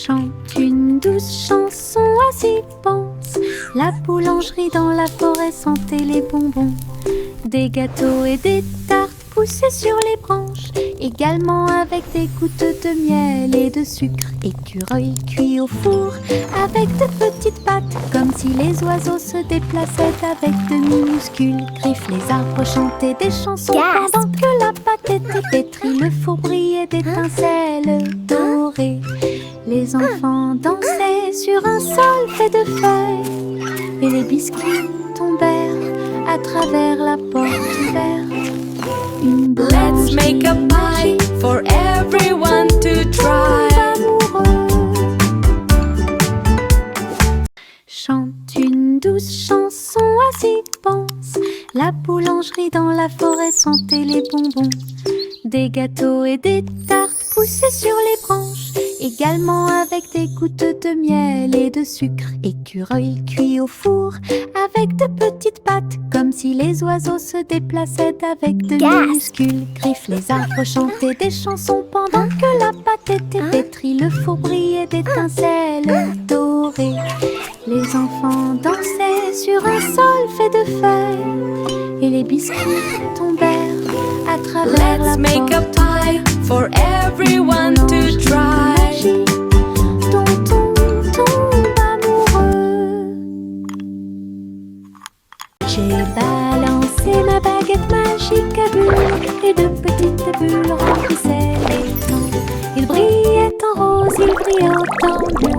Chante une douce chanson, assis pense. La boulangerie dans la forêt sentait les bonbons. Des gâteaux et des tartes poussaient sur les branches, également avec des gouttes de miel et de sucre. Écureuil cuit au four avec de petites pattes, comme si les oiseaux se déplaçaient avec de minuscules griffes. Les arbres chantaient des chansons pendant que la pâte était pétrie. Le four brillait d'étincelles dorées. Les enfants dansaient sur un sol fait de feuilles, et les biscuits tombèrent à travers la porte ouverte. Let's make a pie for everyone to try. Chante une douce chanson, assis pense. La boulangerie dans la forêt sentait les bonbons. Des gâteaux et des tartes poussaient sur les branches, également avec des gouttes de miel et de sucre. Écureuil cuit au four avec de petites pattes, comme si les oiseaux se déplaçaient avec de minuscules griffes. Les arbres chantaient des chansons pendant que la pâte était pétrie. Le four brillait d'étincelles dorées. Les enfants dansaient sur un sol fait de feuilles, et les biscuits tombèrent à travers la porte. Let's make a pie for everyone to try. Dont on tombe amoureux. J'ai balancé ma baguette magique à bulles, et de petites bulles remplissaient l'étang. Il brillait en rose, il brillait en bleu,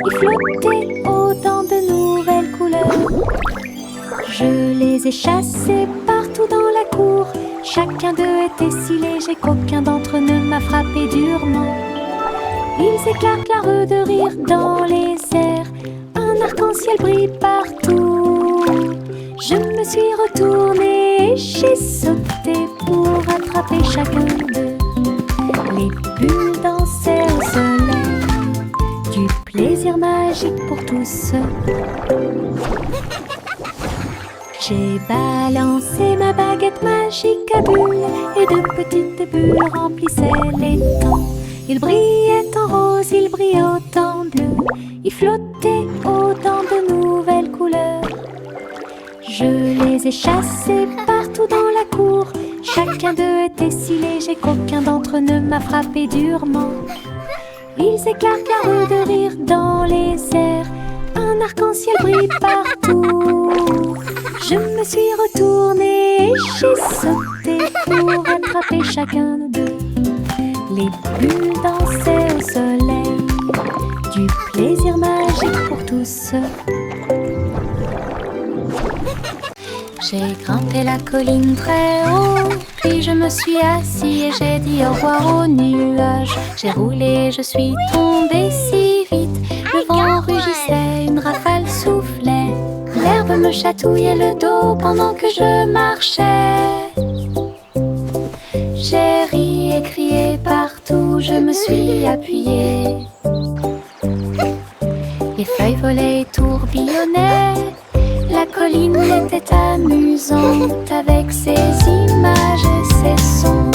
il flottait autant de nouvelles couleurs. Je les ai chassés partout dans la cour. Chacun d'eux était si léger qu'aucun d'entre eux ne m'a frappé durement. Ils éclatent la rue de rire dans les airs. Un arc-en-ciel brille partout. Je me suis retournée et j'ai sauté pour attraper chacun d'eux. Les bulles dansaient au soleil, du plaisir magique pour tous. J'ai balancé ma baguette magique à bulles, et de petites bulles remplissaient l'étang. Il brillait en rose, il brillait en bleu, il flottait autant de nouvelles couleurs. Je les ai chassés partout dans la cour. Chacun d'eux était si léger qu'aucun d'entre eux ne m'a frappé durement. Ils éclatent la rue de rire dans les airs. Un arc-en-ciel brille partout. Je me suis retournée et j'ai sauté pour attraper chacun d'eux. Les bulles dansaient au soleil, du plaisir magique pour tous. J'ai grimpé la colline très haut, puis je me suis assis et j'ai dit au revoir aux nuages. J'ai roulé, je suis tombée si vite, le vent rugissait, une rafale soufflait. L'herbe me chatouillait le dos pendant que je marchais. J'ai ri et crié partout, je me suis appuyée. Les feuilles volaient et tourbillonnaient. La colline était amusante avec ses images et ses sons.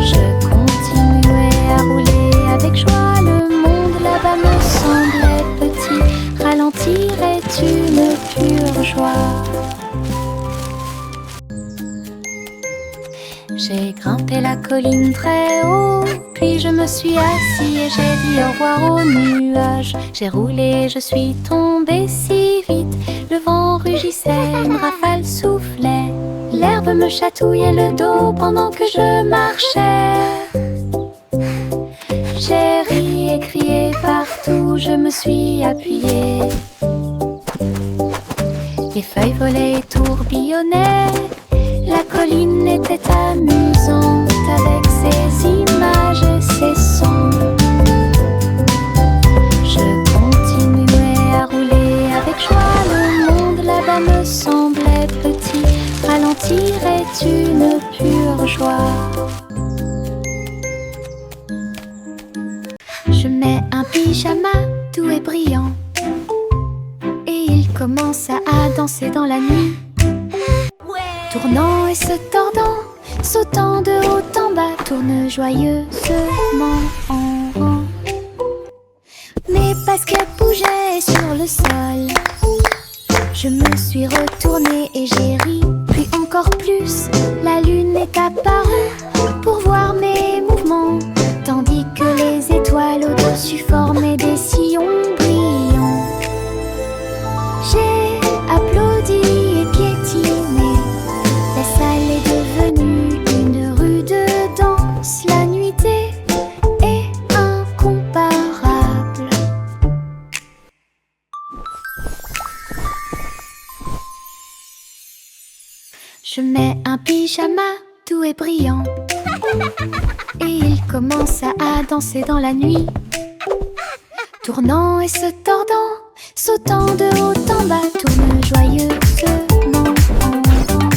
Je continuais à rouler avec joie. Le monde là-bas me semblait petit. Ralentir est une pure joie. J'ai grimpé la colline très haut, puis je me suis assis et j'ai dit au revoir aux nuages. J'ai roulé, je suis tombée si vite, le vent rugissait, une rafale soufflait. L'herbe me chatouillait le dos pendant que je marchais. J'ai ri et crié partout, je me suis appuyée. Les feuilles volaient et tourbillonnaient. La colline était amusante avec ses images et ses sons. Je continuais à rouler avec joie. Le monde là-bas me semblait petit. Ralentir est une pure joie. Je mets un pyjama doux et brillant, et il commence à danser dans la nuit. Tournant et se tordant, sautant de haut en bas, tourne joyeusement en rond. Je mets un pyjama tout et brillant et il commence à danser dans la nuit, tournant et se tordant, sautant de haut en bas, tourne joyeusement en rond.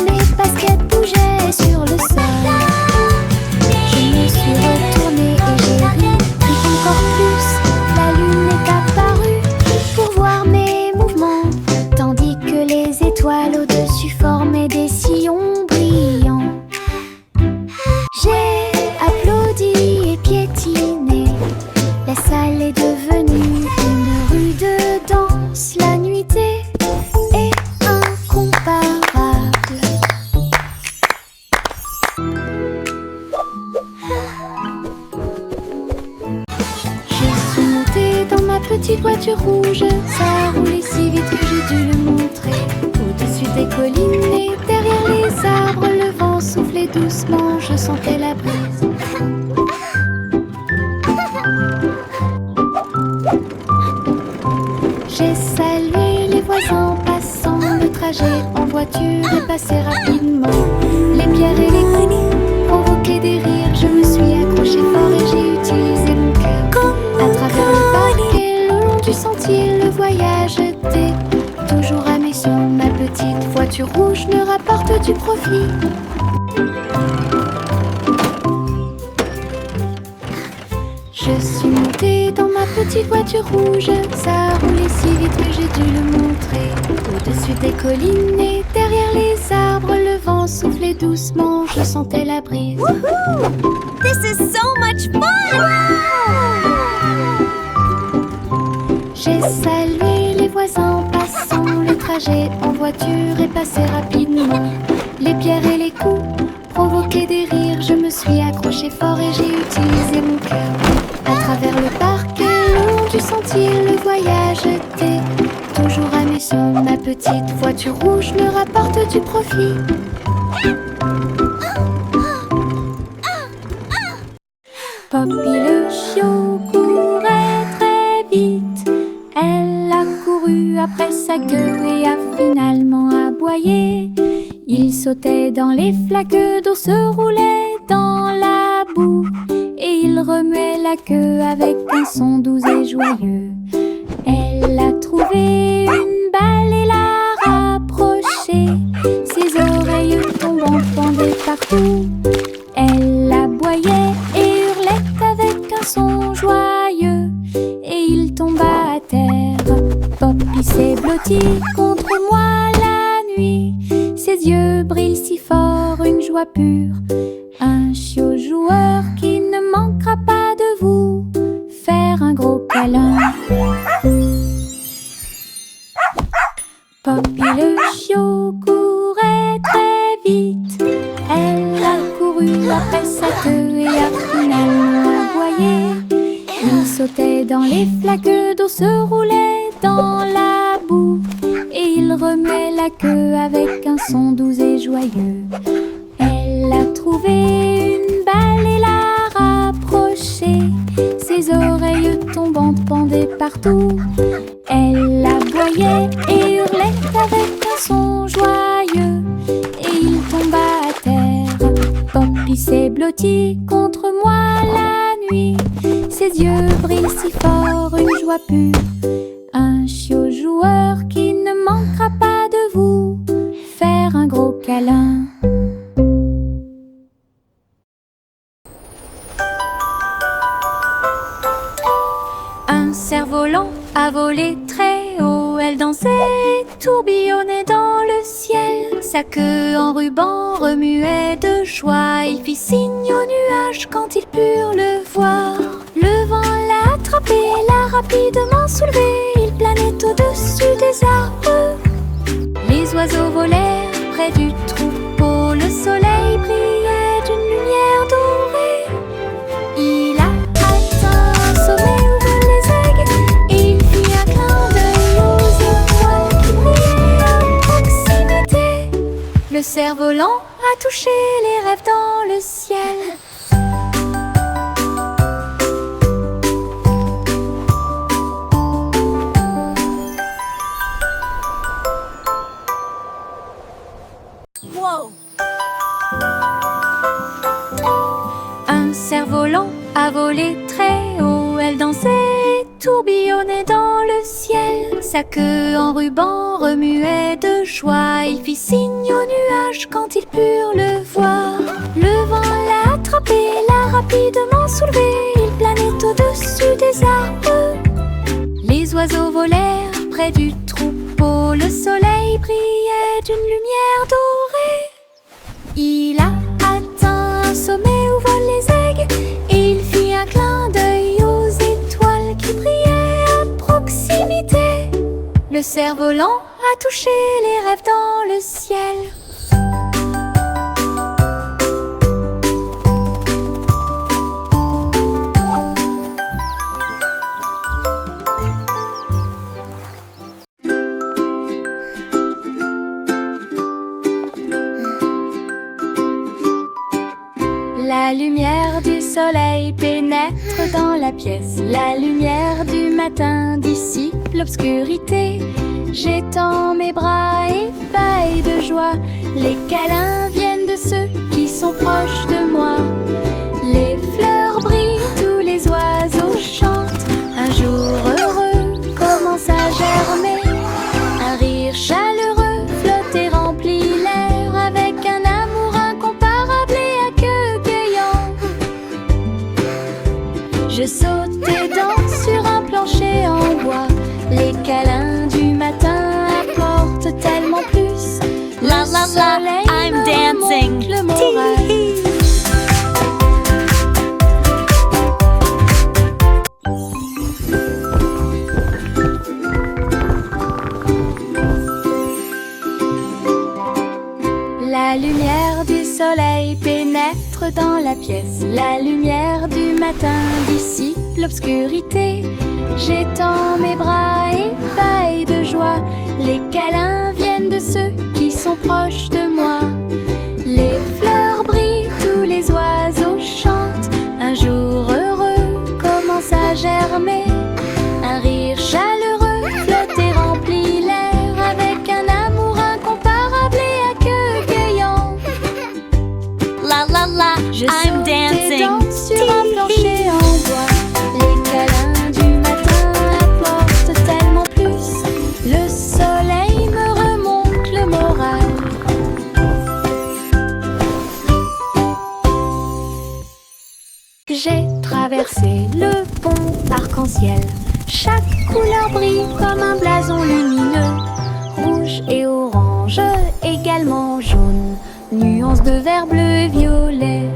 Mes baskets bougeaient sur le sol. Je me suis retournée et j'ai ri encore plus. La lune est apparue pour voir mes mouvements, tandis que les étoiles au-dessus formaient des sillons brillants. J'ai applaudi et piétiné. La salle est devenue une rue de danse. La nuitée est incomparable. Je suis montée dans ma petite voiture rouge. Ça roulait si vite que j'ai dû le montrer. Au-dessus des collines et derrière les arbres, le vent soufflait doucement, je sentais la brise. J'ai salué les voisins passant, le trajet en voiture est passé rapidement. Les pierres et les coups provoquaient des rires, je me suis accrochée fort et j'ai utilisé mon cœur. À travers le parc et le long du sentier, le voyage était toujours à mes yeux. Ma petite voiture rouge me rapporte du profit. Je suis montée dans ma petite voiture rouge. Ça roulait si vite que j'ai dû le montrer. Au-dessus des collines et derrière les arbres, le vent soufflait doucement, je sentais la brise. Woohoo! This is so much fun! J'ai salué les voisins passant, le trajet en voiture est passé rapidement. Les pierres et les coups provoquaient des rires, je me suis accrochée fort et j'ai utilisé mon cœur. À travers le parc et le long du sentier, le voyage était toujours à mes yeux. Ma petite voiture rouge me rapporte du profit. Poppy le chiot courait très vite. Elle a couru après sa queue et a finalement aboyé. Il sautait dans les flaques d'eau, se roulait dans la boue et il remuait la queue avec un son doux et joyeux. Elle a trouvé une balle et l'a rapprochée. Ses oreilles tombantes pendaient partout. Elle aboyait et hurlait avec un son joyeux et il tomba à terre. Poppy s'est blotti contre moi la nuit. Ses yeux brillent si fort, une joie pure. Un chiot joueur qui ne manquera pas de vous faire un gros câlin. Poppy le chiot courait très vite. Elle a couru après sa queue et a finalement aboyé. Il sautait dans les flaques d'eau, se roulait dans la boue et il remuait la queue avec un son doux et joyeux. Elle a trouvé une balle et l'a rapprochée. Ses oreilles tombantes pendaient partout. Elle aboyait et hurlait avec un son joyeux et il tomba à terre. Poppy s'est blotti contre moi la nuit. Ses yeux brillent si fort, une joie pure. Un chiot joueur qui ne manquera pas de vous faire un gros câlin. Un cerf-volant a volé très haut. Elle dansait, tourbillonnait dans le ciel. Sa queue en ruban remuait de joie. Il fit signe aux nuages quand ils purent le voir. Le vent l'a attrapé, l'a rapidement soulevé. Il planait au-dessus des arbres. Les oiseaux volèrent près du troupeau. Le soleil brillait d'une lumière dorée. Il a atteint un sommet où volent les aigues et il fit un clin d'œil aux étoiles qui brillaient à proximité. Le cerf-volant a touché les rêves dans le ciel. volait très haut, elle dansait, tourbillonnait dans le ciel. Sa queue en ruban remuait de joie, il fit signe aux nuages quand ils purent le voir. Le vent l'a attrapé, l'a rapidement soulevé, il planait au-dessus des arbres. Les oiseaux volèrent près du troupeau, le soleil brillait d'une lumière dorée. Il a atteint un sommet où volent les aigues, et il fit un clin d'œil aux étoiles qui brillaient à proximité. Le cerf-volant a touché les rêves dans le ciel. La lumière du soleil pénètre dans la pièce. La lumière du matin dissipe l'obscurité. J'étends mes bras ébahis de joie. Les câlins viennent de ceux qui sont proches de moi. Les fleurs brillent, tous les oiseaux chantent. Un jour heureux commence à germer. Un rire chaleureux flotte et remplit l'air avec un amour incomparable et accueillant. Je saute et danse sur un plancher en bois. Les câlins du matin apportent tellement plus. La la la, I'm dancing. Le moral. La lumière du soleil pénètre dans la pièce. La lumière du matin dissipe l'obscurité. J'étends mes bras ébahis de joie. Les câlins viennent de ceux qui sont proches de moi. Les fleurs brillent, tous les oiseaux chantent. Un jour heureux commence à germer. Un rire chaleureux flotte et remplit l'air avec un amour incomparable et accueillant. La la la, Je I'm saute et dancing. danse sur un plancher en bois. Les câlins du matin apportent tellement plus. Le soleil me remonte le moral. J'ai traversé le pont arc-en-ciel. Chaque couleur brille comme un blason lumineux. Rouge et orange, également jaune. Nuances de vert, bleu et violet.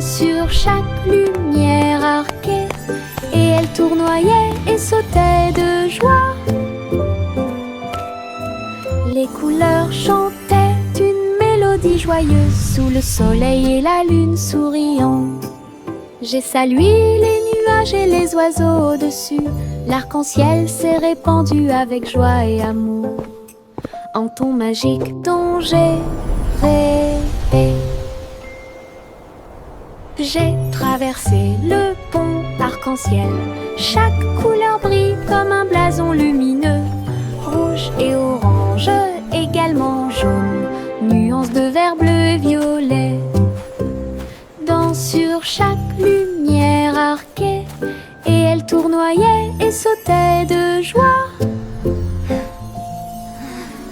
Sur chaque lumière arquée, et elle tournoyait et sautait de joie. Les couleurs chantaient une mélodie joyeuse sous le soleil et la lune souriant. J'ai salué les nuages et les oiseaux au-dessus. L'arc-en-ciel s'est répandu avec joie et amour en ton magique dont j'ai rêvé. J'ai traversé le pont arc-en-ciel. Chaque couleur brille comme un blason lumineux. Rouge et orange, également jaune. Nuances de vert, bleu et violet. Sur chaque lumière arquée, et elle tournoyait et sautait de joie.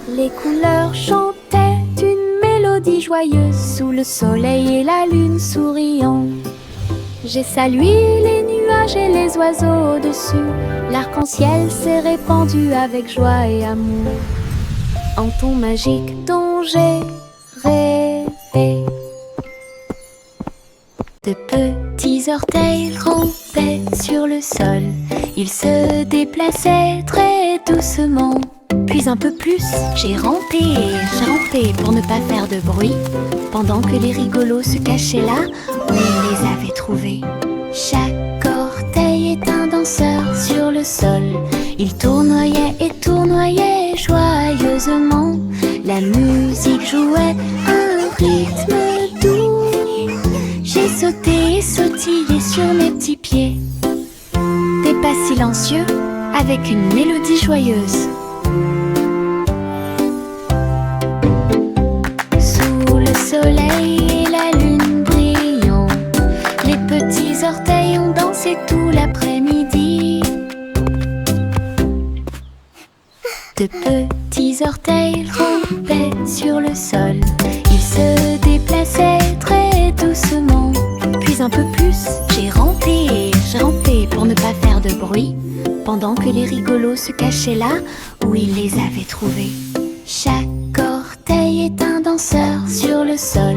Les couleurs chantaient une mélodie joyeuse sous le soleil et la lune souriant. J'ai salué les nuages et les oiseaux au-dessus. L'arc-en-ciel s'est répandu avec joie et amour en ton magique dont j'ai rêvé. De petits orteils rampaient sur le sol. Ils se déplaçaient très doucement. Puis un peu plus, j'ai rampé pour ne pas faire de bruit, pendant que les rigolos se cachaient là où on les avait trouvés. Chaque orteil est un danseur sur le sol. Il tournoyait et tournoyait joyeusement. La musique jouait un rythme doux. J'ai sauté et sautillé sur mes petits pieds. Des pas silencieux avec une mélodie joyeuse. Sous le soleil et la lune brillant, Les petits orteils ont dansé tout l'après-midi. De petits orteils rampaient sur le sol. Ils se déplaçaient très doucement. Puis un peu plus, j'ai rampé pour ne pas faire de bruit, pendant que les rigolos se cachaient là où ils les avaient trouvés. Chaque orteil est un danseur sur le sol.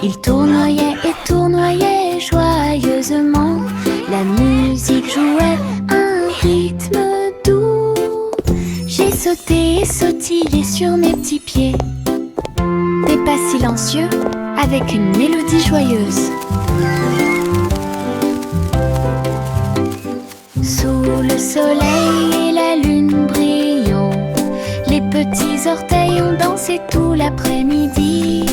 Il tournoyait et tournoyait joyeusement. La musique jouait un rythme doux. J'ai sauté et sautillé sur mes petits pieds. Des pas silencieux avec une mélodie joyeuse. Sous le soleil et la lune brillant, les petits orteils ont dansé tout l'après-midi.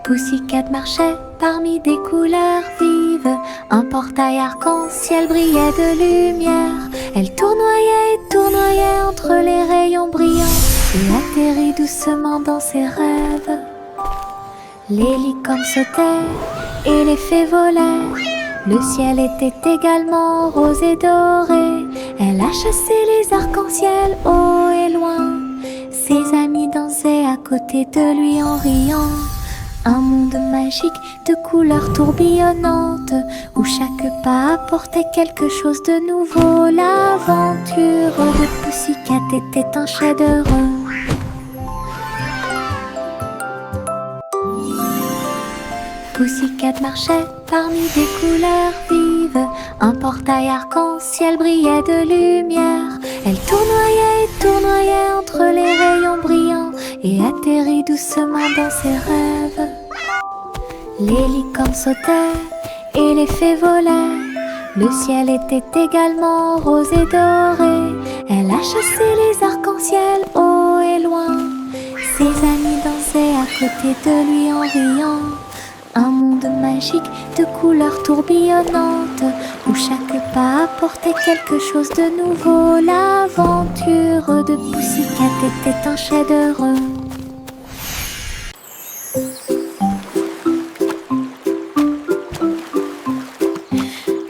Pussycat marchait parmi des couleurs vives. Un portail arc-en-ciel brillait de lumière. Elle tournoyait et tournoyait entre les rayons brillants et atterrit doucement dans ses rêves. Les licornes sautaient et les fées volaient. Le ciel était également rose et doré. Elle a chassé les arcs-en-ciel haut et loin. Ses amis dansaient à côté de lui en riant. Un monde magique de couleurs tourbillonnantes, où chaque pas apportait quelque chose de nouveau. L'aventure de Pussycat était un chef-d'œuvre. Pussycat marchait parmi des couleurs vives. Un portail arc-en-ciel brillait de lumière. Elle tournoyait et tournoyait entre les rayons brillants et atterrit doucement dans ses rêves. Les licornes sautaient et les fées volaient. Le ciel était également rose et doré. Elle a chassé les arcs-en-ciel haut et loin. Ses amis dansaient à côté de lui en riant. Un monde magique de couleurs tourbillonnantes, où chaque pas apportait quelque chose de nouveau. L'aventure de Pussycat était un chef-d'œuvre.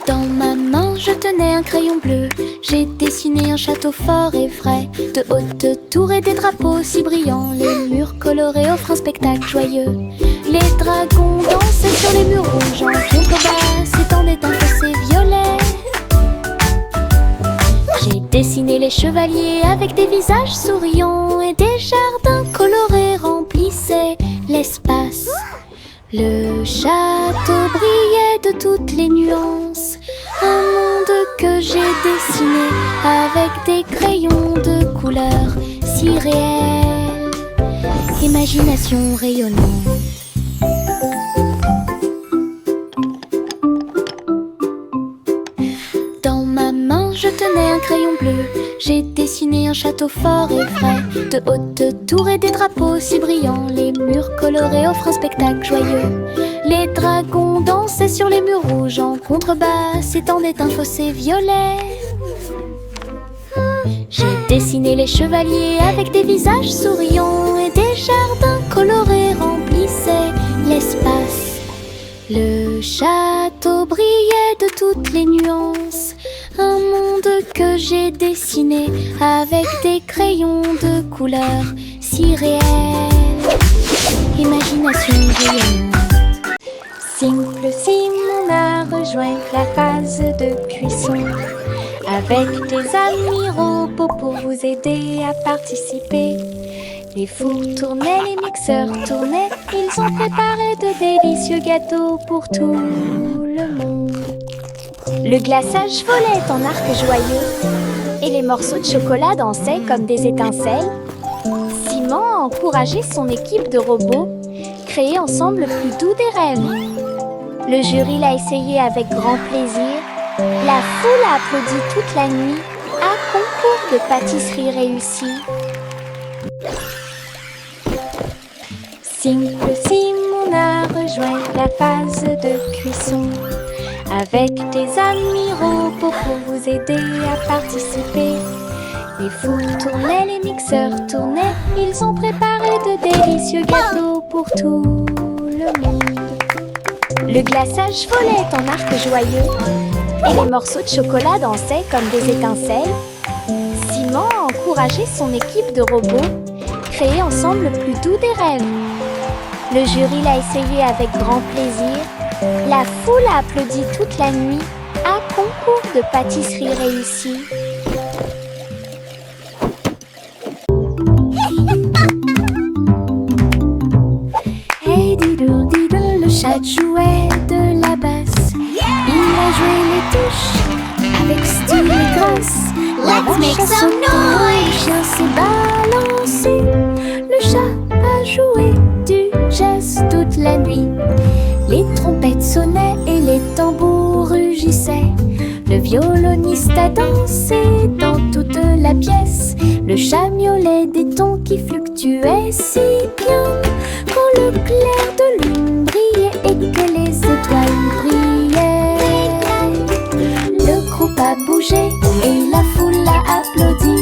Dans ma main, je tenais un crayon bleu. J'ai dessiné un château fort et frais, de hautes tours et des drapeaux si brillants. Les murs colorés offrent un spectacle joyeux. Les dragons dansaient sur les murs rouges. En contrebas s'étendait un fossé violet. J'ai dessiné les chevaliers avec des visages souriants, et des jardins colorés remplissaient l'espace. Le château brillait de toutes les nuances. Un monde que j'ai dessiné avec des crayons de couleurs si réels. Imagination rayonnante. Dans ma main, je tenais un crayon bleu. J'ai dessiné un château fort et frais, de hautes tours et des drapeaux si brillants. Les murs colorés offrent un spectacle joyeux. Les dragons dansaient sur les murs rouges. En contrebas s'étendait un fossé violet. J'ai dessiné les chevaliers avec des visages souriants, et des jardins colorés remplissaient l'espace. Le château brillait de toutes les nuances. Un monde que j'ai dessiné avec des crayons de couleurs si réels. Imagination rayonnante. Simple Simon a rejoint la phase de cuisson, avec des amis robots pour vous aider à participer. Les fours tournaient, les mixeurs tournaient. Ils ont préparé de délicieux gâteaux pour tout le monde. Le glaçage volait en arc joyeux, et les morceaux de chocolat dansaient comme des étincelles. Simon a encouragé son équipe de robots, créer ensemble le plus doux des rêves. Le jury l'a essayé avec grand plaisir. La foule a applaudi toute la nuit. Un concours de pâtisserie réussi. Simple Simon a rejoint la phase de cuisson, avec des amis robots pour vous aider à participer. Les fours tournaient, les mixeurs tournaient. Ils ont préparé de délicieux gâteaux pour tout le monde. Le glaçage volait en arc joyeux et les morceaux de chocolat dansaient comme des étincelles. Simon a encouragé son équipe de robots, créer ensemble le plus doux des rêves. Le jury l'a essayé avec grand plaisir. La foule a applaudi toute la nuit. Un concours de pâtisserie réussi. Hey diddle diddle, le chat jouait de la basse. Il a joué les touches avec style et grâce. La vache a sauté, le chien s'est balancé. Le chat a joué du jazz toute la nuit. Les trompettes sonnaient et les tambours rugissaient. Le violoniste a dansé dans toute la pièce. Le chat miaulait des tons qui fluctuaient si bien. Quand le clair de lune brillait et que les étoiles brillaient, le groupe a bougé et la foule a applaudi.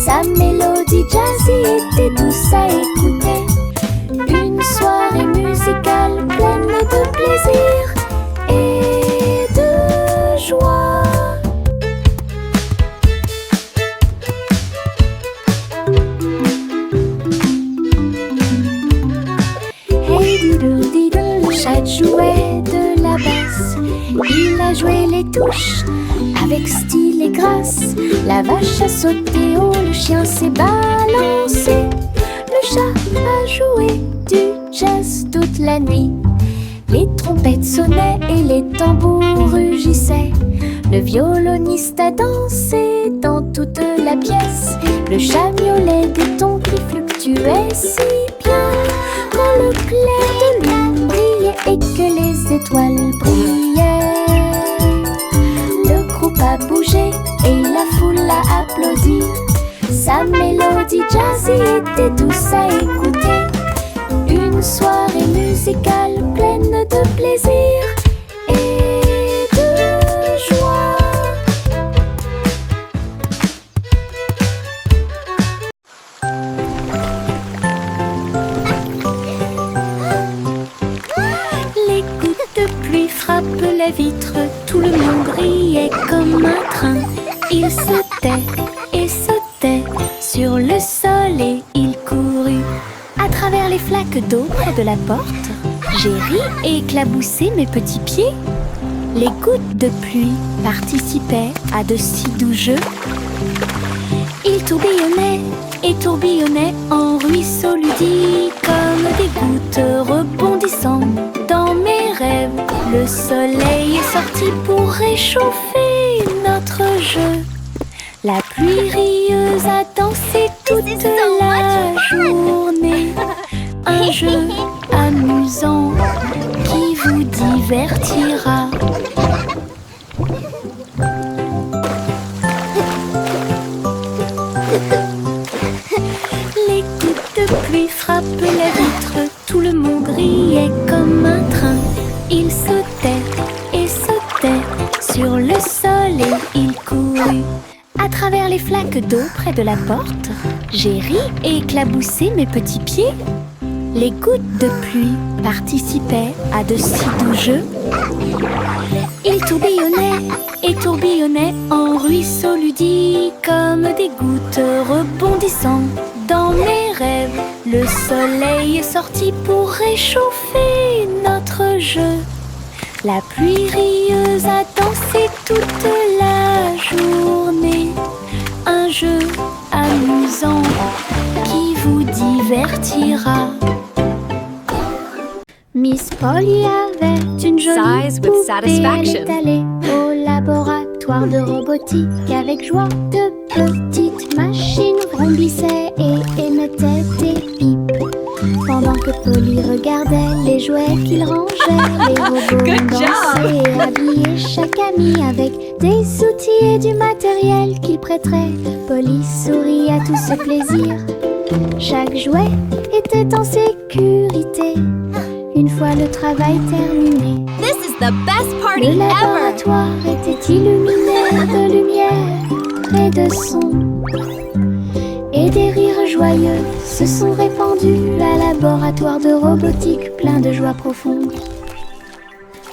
Sa mélodie jazzy était douce à écouter. Une soirée musicale pleine de plaisir et de joie. Hey diddle diddle, le chat jouait de la basse. Il a joué les touches avec style et grâce. La vache a sauté haut, le chien s'est balancé. Le chat a joué du jazz toute la nuit. Les trompettes sonnaient et les tambours rugissaient. Le violoniste a dansé dans toute la pièce. Le chat miaulait des tons qui fluctuaient si bien. Quand le clair de lune brillait et que les étoiles brillaient, le groupe a bougé et la foule a applaudi. Sa mélodie jazzy était douce à écouter. Une soirée musicale pleine de plaisir et de joie. Les gouttes de pluie frappent la vitre. Tout le monde riait comme un train. Il sautait et sautait sur le sol et il courut à travers les flaques d'eau près de la porte. J'ai ri et éclaboussé mes petits pieds. Les gouttes de pluie participaient à de si doux jeux. Ils tourbillonnaient et tourbillonnaient en ruisseaux ludiques comme des gouttes rebondissant dans mes rêves. Le soleil est sorti pour réchauffer notre jeu. La pluie rieuse a dansé toute la journée. Un jeu amusant qui vous divertira. Les gouttes de pluie frappent la vitre. Tout le monde riait comme un train. Il sautait et sautait sur le sol et il courut à travers les flaques d'eau près de la porte. J'ai ri et éclaboussé mes petits pieds. Les gouttes de pluie participaient à de si doux jeux. Ils tourbillonnaient et tourbillonnaient en ruisseaux ludiques comme des gouttes rebondissant dans mes rêves. Le soleil est sorti pour réchauffer notre jeu. La pluie rieuse a dansé toute la journée. Un jeu amusant qui vous divertira. Miss Polly avait une jolie Sighs with poupée. satisfaction. Elle est allée au laboratoire de robotique. Avec joie, de petites machines vrombissaient et émettaient des pipes. Pendant que Polly regardait les jouets qu'il rangeait, les robots Good dansaient et habillaient chaque ami avec des outils et du matériel qu'il prêterait. Polly sourit à tout ce plaisir. Chaque jouet était en sécurité. Une fois le travail terminé, This is the best party le ever! laboratoire était illuminé de lumière et de son. Et des rires joyeux se sont répandus. Un laboratoire de robotique plein de joie profonde.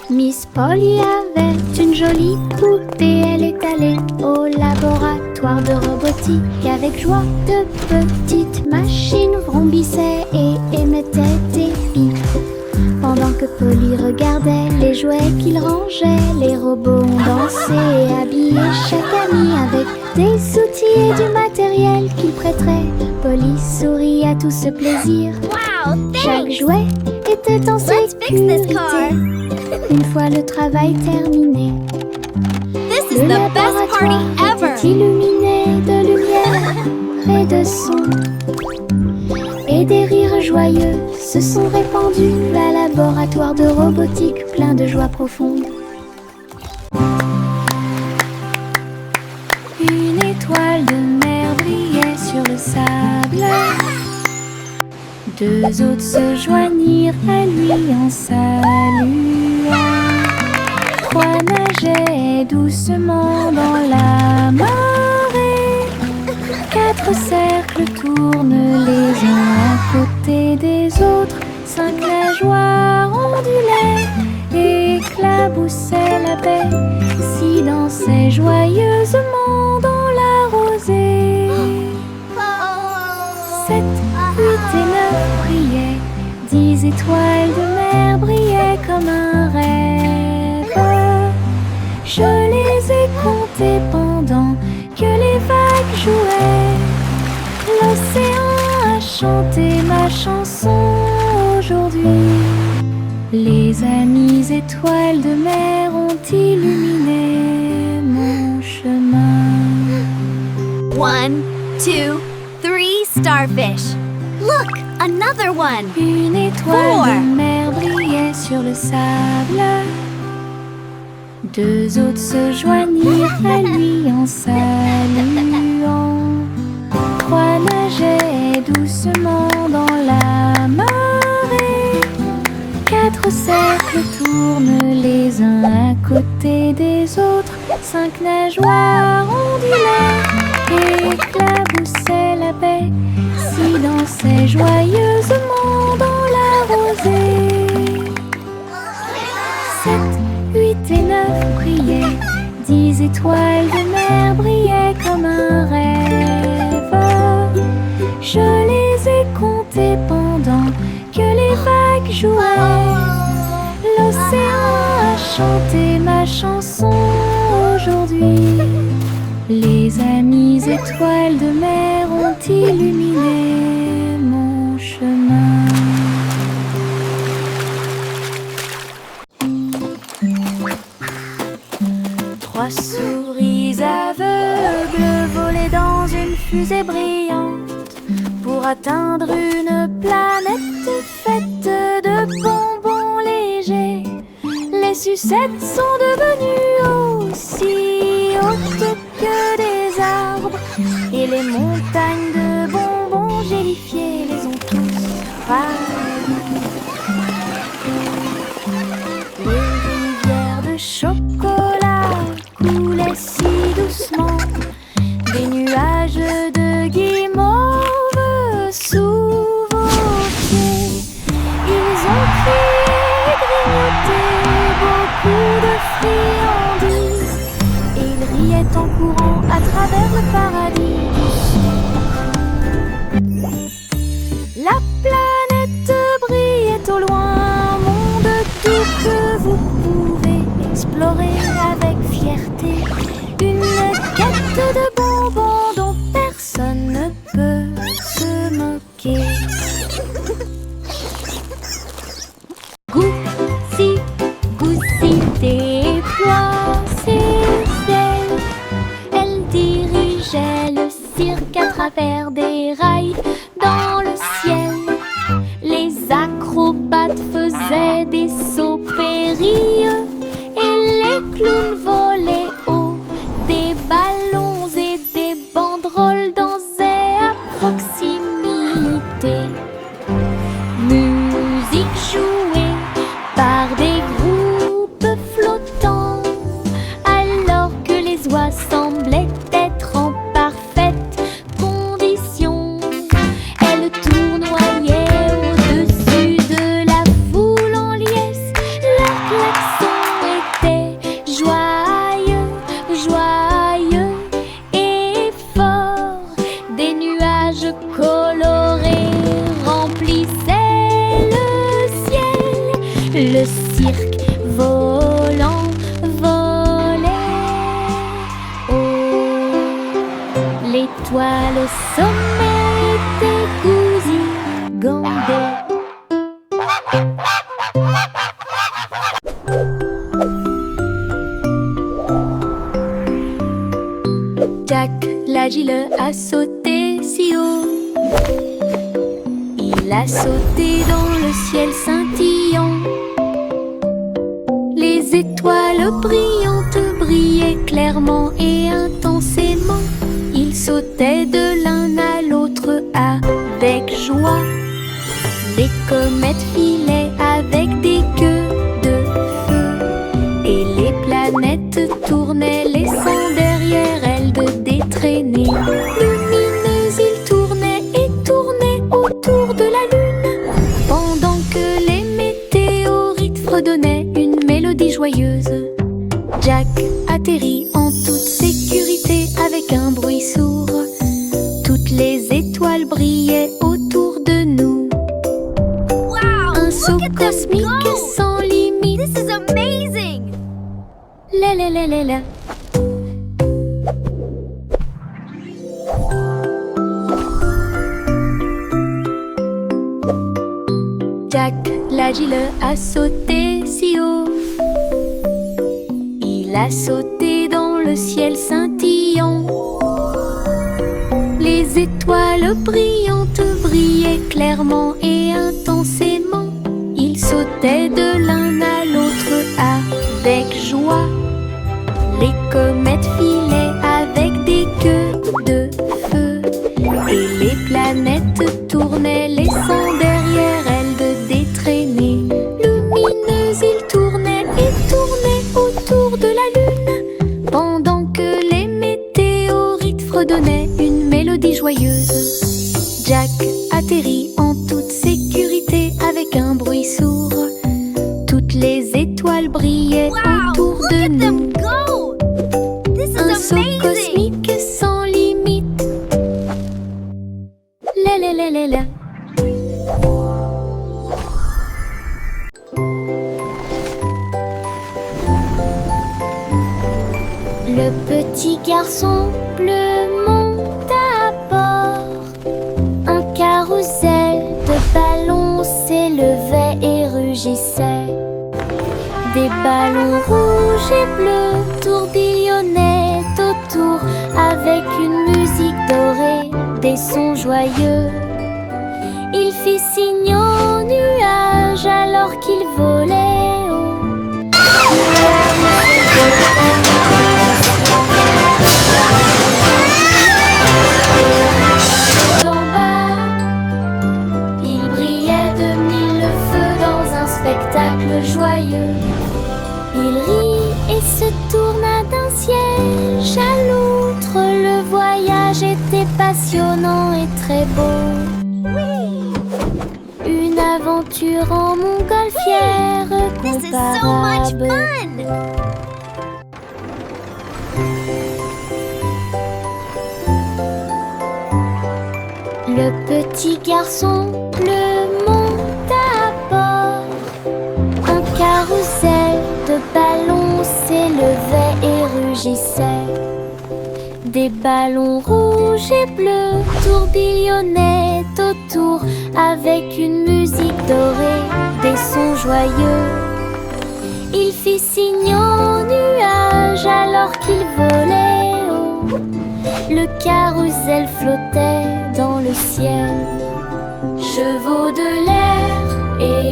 Miss Polly avait une jolie poupée. Elle est allée au laboratoire de robotique. Avec joie, de petites machines vrombissaient et émettaient des pics. Pendant que Polly regardait les jouets qu'il rangeait, les robots ont dansé et habillé chaque ami avec des outils et du matériel qu'il prêterait. Polly sourit à tout ce plaisir. Wow, Chaque thanks! jouet était en Let's fix this sécurité. car. Une fois le travail terminé, This is le the best party laboratoire ever! était illuminé de lumière et de son. Et des rires joyeux se sont répandus. Un laboratoire de robotique plein de joie profonde. Une étoile de mer brillait sur le sable. Deux autres se joignirent à lui en saluant. Trois nageaient doucement dans la marée. Quatre cercles tournent les uns à côté des autres. Cinq nageoires ondulaient et éclaboussaient la baie. Six dansaient joyeusement dans la rosée. Sept, huit et neuf brillaient. 10 étoiles de mer brillaient comme un rêve. Je les ai comptées pendant que les vagues jouaient. L'océan a chanté ma chanson aujourd'hui. Les amies étoiles de mer ont illuminé mon chemin. 1, 2, 3 starfish. Look, another one. Une étoile de mer brillait sur le sable. Deux autres se joignirent à lui en saluant. Trois nageaient doucement dans la marée. Quatre cercles tournent les uns à côté des autres. Cinq nageoires ondulaient et éclaboussaient la baie. Six dansaient joyeusement dans la rosée. 7, 8 et 9 brillaient. 10 étoiles de mer brillaient comme un rêve. Je les ai comptées pendant que les vagues jouaient. L'océan a chanté ma chanson aujourd'hui. Les amies étoiles de mer ont illuminé mon chemin. Trois souris aveugles volaient dans une fusée brillante pour atteindre une planète faite de bonbons légers. Les sucettes sont devenues aussi hautes que des arbres et les montagnes de bonbons gélifiés les ont tous ravis. Les rivières de chocolat coulaient si doucement, des nuages de guimauve sous vos pieds. Ils ont crié et grignoté beaucoup de friandises et ils riaient en courant à travers le paradis du sud. La planète brillait au loin, monde tout que vous pouvez explorer avec fierté. Une quête de bonbons dont personne ne peut se moquer. Goussi, Goussi déploie ses ailes. Elle dirigeait le cirque à travers des rails dans le ciel. Les acrobates faisaient des sauts périlleux et les clowns volaient haut. Des ballons et des banderoles dansaient à proximité. Musique jouée par des groupes flottants, alors que les oies semblaient être en parfaite condition. Le cirque volant volait haut. L'étoile au sommet était gouzigandée. Jack l'agile a sauté si haut. Il a sauté dans le ciel scintillant. Les étoiles brillantes brillaient clairement et intensément. Il sautait de l'un à l'autre avec joie. Les comètes filaient avec des queues de feu. Et les planètes tournaient, laissant derrière elles des traînées lumineuses. Ils tournaient et tournaient autour de la lune, pendant que les météorites fredonnaient une mélodie joyeuse. Jack atterrit en toute sécurité avec un bruit sourd. Toutes les étoiles brillaient autour de nous. Un saut cosmique sans limite. This is amazing! La la la la la. Jack l'agile a sauté si haut. Il a sauté dans le ciel scintillant. Les étoiles brillantes brillaient clairement et intensément. Il sautait de l'un à l'autre avec joie. Les comètes filaient avec des queues de feu. Et les planètes tournaient, laissant derrière elles des traînées lumineuses. Ils tournaient et tournaient autour de la lune, pendant que les météorites fredonnaient une mélodie joyeuse. Jack atterrit en toute sécurité avec un bruit sourd. Toutes les étoiles brillaient autour Look de at nous. them go! This is Un saut amazing! cosmique sans limite. La la la la la. Le petit garçon bleu monte à bord. Un carrousel de ballons s'élevait et rugissait. Des ballons rouges et bleus tourbillonnaient autour avec une musique dorée, des sons joyeux. Il fit signe aux nuages alors qu'il volait haut. D'en bas, il brillait de mille feux dans un spectacle joyeux. Il rit et se tourna d'un siège à l'autre. Le voyage était passionnant et très beau. Une aventure en montgolfière This is so much comparable. fun! Le petit garçon bleu monte à bord. Un carrousel de ballons s'élevait et rugissait. Des ballons rouges et bleus tourbillonnaient autour avec une musique dorée, des sons joyeux. Il fit signe aux nuages alors qu'il volait haut. Le carrousel flottait dans le ciel. Chevaux de l'air et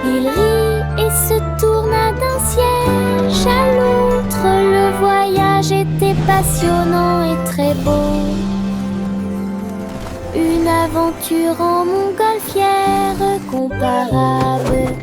il rit et se tourna d'un siège à l'autre. Le voyage était passionnant et très beau. Une aventure en montgolfière comparable.